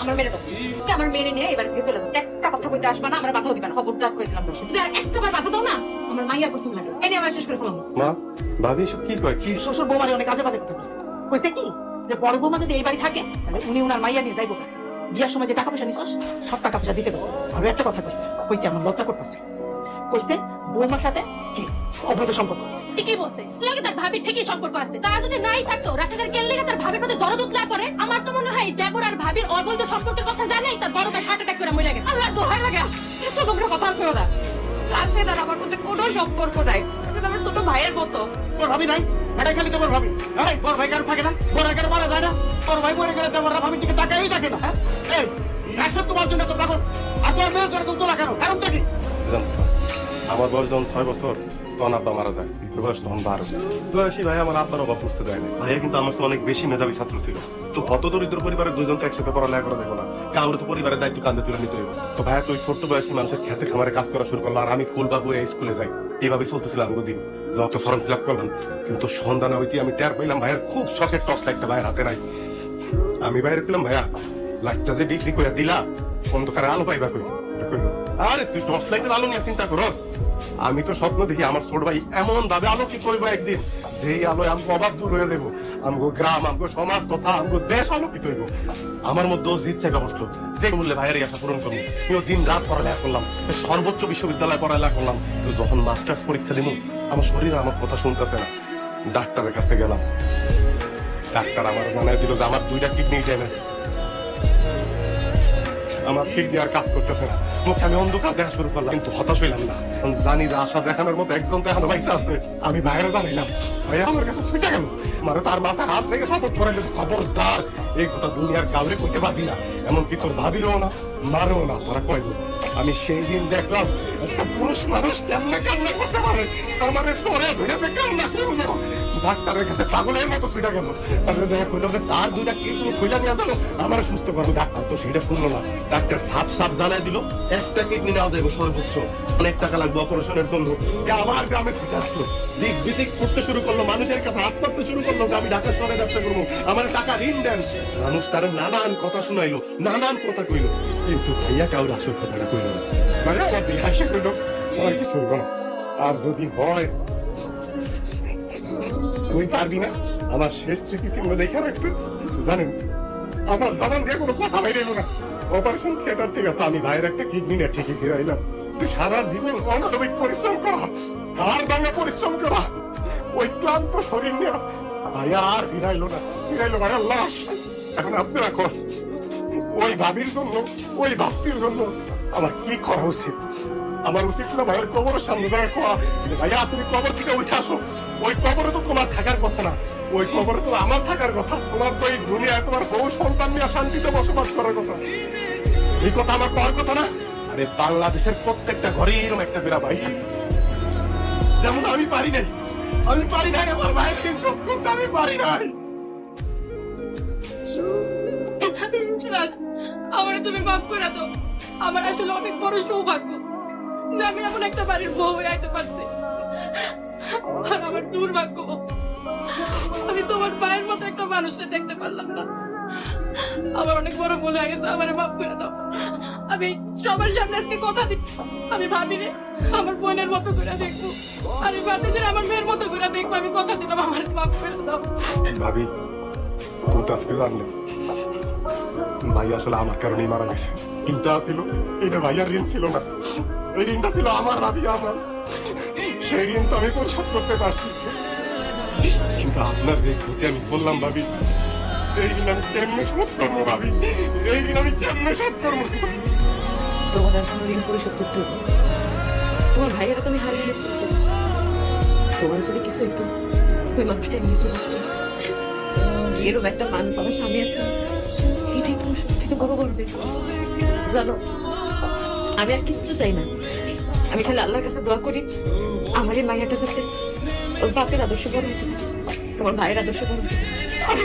আমার মেরে দাও। আমার মেরে নিয়ে এবার থেকে চলে যাও। একটা কথা কইতে আসবা না, আমার মাথাও দিবা না। খবরদার কই দিলাম রশিদ। যদি আর একটাবার মাথা দাও না, আমার মাইয়ার কসম লাগে। এনে আমার শেষ করে ফেলাম। মা, ভাবি সব কি কয়? কি শ্বশুর বৌমারে অনেক কাজে বাজে কথা কইছে। কইছে কি যে বড় বৌমা যদি এই বাড়ি থাকে তাহলে উনি উনার মাইয়া নিয়ে যাইবো। বিয়ার সময় যে টাকা পয়সা নিছস সব টাকা পয়সা দিতে কইছে। আর একটা কথা কইছে, কইতে আমার লজ্জা করতেছে। কইছে বৌমার সাথে কি অবৈধ সম্পর্ক আছে। ঠিকই বলছে, লাগে তার ভাবির ঠিকই সম্পর্ক আছে। তার যদি নাই থাকতো রাশেদের কেন লেগে তার ভাবির প্রতি দরদ উতলা পড়ে। আমার তো মনে হয় দেবর আর ভাবির অবৈধ সম্পর্কের কথা জানাই তার বড় ভাই হার্ট অ্যাটাক করে মরে গেছে। আল্লাহর দোহাই লাগে এত নোংরা কথা আর করো না। রাশেদ আর আমার মধ্যে কোনো সম্পর্ক নাই, এটা আমার ছোট ভাইয়ের মতো। তোর ভাবি নাই, এটাই খালি তোমার ভাবি। এই তোর ভাই কেন থাকে না? তোর ভাই কেন মারা যায় না? তোর ভাই মরে গেলে তোমার ভাবি থেকে টাকাই থাকে না। এই রাশেদ তোমার জন্য তো পাগল, আর তোর মেয়ের জন্য তুমি তোলা কেন? কারণটা কি? আমার বয়স যখন 6 বছর তখন আব্বা মারা যায়, বয়স তখন 12। বয়সী ভাই আমার আব্বার অভাব বুঝতে দেয় না। ভাইয়া কিন্তু আমার অনেক বেশি মেধাবী ছাত্র ছিল। তো হত দরিদ্র পরিবারের দুজন তো একসাথে পড়ালেখা করা দেখো না, কারোর তো পরিবারের দায়িত্ব কাঁধে তুলে নিতে হইব। তো ভাইয়া তো ওই ছোট্ট বয়সী মানুষের খেতে খামারে কাজ করা শুরু করলো, আর আমি ফুলবাবু স্কুলে যাই। এইভাবে চলতেছিলাম দিন, যত ফর্ম ফিল আপ করলাম। কিন্তু সন্ধ্যা না হইতে আমি টের পাইলাম ভাইয়ের খুব শখের টর্চ লাইটটা ভাইয়ের হাতে নাই। আমি বাইরে কইলাম, ভাইয়া লাইটটা যে বিক্রি করে দিলা অন্ধকারে আলো পাইবা কই? আরে তুই টর্চ লাইটের আলো নিয়ে চিন্তা করস? আমি তো স্বপ্ন দেখি আমার ছোট ভাই এমন ভাবে আলোকিত করবো একদিন, যেই আলোয় আমগো অভাব দূর হয়ে যাবো, আমগো গ্রাম, আমগো সমাজ তথা আমগো দেশ আলোকিত হইব। আমার মধ্যে জিতছে ব্যবস্থ যে মূল্যে ভাইয়ের আশা পূরণ করবো। আমিও দিন রাত পড়ালেখা করলাম, সর্বোচ্চ বিশ্ববিদ্যালয়ে পড়ালেখা করলাম। তো যখন মাস্টার্স পরীক্ষা দিব, আমার শরীর আমার কথা শুনতেছে না। ডাক্তারের কাছে গেলাম, ডাক্তার আমার জানাই দিল যে আমার 2টা কিডনি ড্যামেজ। আমার কিডনি আর কাজ করতেছে না। মুখে আমি অন্ধকার দেখা শুরু করলাম, কিন্তু হতাশ হইলাম না। জানি যে আশা দেখানোর মতো একজন তো এখনো বাইসা আছে। আমি বাইরে জানাইলাম, ভাইয়া আমার কাছে ছুটে গেল, মানে তার মাথায় হাত রেখে সাপোর্ট করাইলে খবরদার এই কথা দুনিয়ার কাউরে কইতে পারবি না, এমনকি তোর ভাবিরও না, মারও না। তারা কইব আমি সেই দিন দেখলাম একটা পুরুষ মানুষ কেমনে কান্না করতে পারে। আমার পরে ধরেছে কান্না করলো। ডাক্তারের কাছে পাগলের মতো ছুটে গেল, তারপরে দেখা করলো যে তার 2টা কিডনি খুলে নিয়ে যাবো, আমার সুস্থ করবো। ডাক্তার তো সেটা শুনলো না। ডাক্তার সাপ সাপ জানাই দিল একটা কিডনি নেওয়া যাবে সর্বোচ্চ, অনেক টাকা লাগবে অপারেশনের জন্য। আমার গ্রামে ছুটে আসলো, দিক বিদিক ছুটতে শুরু করলো, মানুষের কাছে আত্মহত্যা শুরু করলো যে আমি ঢাকা শহরে ব্যবসা করবো, আমার টাকা ঋণ দেন। মানুষ তার নানান কথা শুনাইলো, নানান কথা কইলো, কিন্তু ভাইয়া কাউর আসল কথাটা কইলো না। মানে আমার বিহাসে কইলো আমার কিছু হইব না, আর যদি হয় তুই পারবি না। আমার শেষ চিকিৎসা দেখে রাখতে জানেন, আমার জানান দিয়ে কোনো কথা বাইরে এলো না। অপারেশন থিয়েটার থেকে তো আমি ভাইয়ের একটা কিডনি না ঠিকই ফিরাইলাম। তুই সারা জীবন অমানবিক পরিশ্রম করা, আর বাংলা পরিশ্রম করা, ওই ক্লান্ত শরীর নিয়ে ভাইয়া আর ফিরাইলো না, ফিরাইলো ভাইয়ার লাশ। এখন আপনারা কর, ওই ভাবির জন্য, ওই ভাস্তির জন্য আমার কি করা উচিত? আমার উচিত না ভাইয়ের কবরের সামনে দাঁড়া কোয়া যে ভাইয়া তুমি কবর থেকে উঠে আসো। ওই কবরে তো তোমার থাকার কথা না, ওই কবরে তো আমার থাকার কথা। তোমার তো এই দুনিয়ায় তোমার বউ সন্তান নিয়ে শান্তিতে বসবাস করার কথা। এই কথা আমার করার কথা না। আরে বাংলাদেশের প্রত্যেকটা ঘরে এরকম একটা বেড়া ভাই থাকে, যেমন আমি পারি নাই। আমি পারি নাই আমার ভাইয়ের ইনসাফ করতে, আমি পারি নাই। আমার তুমি মাফ করে দাও। আমার আসলে অনেক বড় সৌভাগ্য যে আমি এমন একটা বাড়ির বউ হয়ে আইতে পারছি। আর আমার দুর্ভাগ্য আমি তোমার ভাইয়ের মতো একটা মানুষকে দেখতে পারলাম না। আমার অনেক বড় ভুল হয়ে গেছে, আমার মাফ করে দাও। আমি সবার সামনে আজকে কথা দিচ্ছি, আমি ভাবিনি আমার বোনের মতো করে দেখবো, আমি ভাবি যে আমার মেয়ের মতো করে দেখবো। আমি কথা দিলাম, আমার মাফ করে দাও। ভাবি তুই তো আজকে জানলে ভাই আসলে আমার কারণেই মারা গেছে। ঋণটা ছিল, এটা ভাইয়ার ঋণ ছিল না, এই ঋণটা ছিল আমার। ভাবি আমার সেই ঋণ তো আমি পরিশোধ করতে পারছি, কিন্তু আপনার যে ক্ষতি আমি বললাম ভাবি, এই ঋণ আমি কেমনে শোধ করবো? ভাবি এই ঋণ আমি কেমনে শোধ করবো? তোমার আর কোনো ঋণ পরিশোধ করতে হবে? তোমার ভাইয়েরা তুমি হারিয়ে গেছো, তোমার যদি কিছু হইতো ওই মানুষটা এমনি তো বুঝতো। এরকম একটা মানুষ আমার স্বামী আছে, এটাই তোমার সব থেকে বড় গর্বে। জানো আমি আর কিচ্ছু চাই না, আমি খালি আল্লাহর কাছে দোয়া করি আমার এই মাইয়াটা যাতে ওর বাপের আদর্শ বড় হতে পারে, তোমার ভাইয়ের আদর্শ বড় হতে পারে।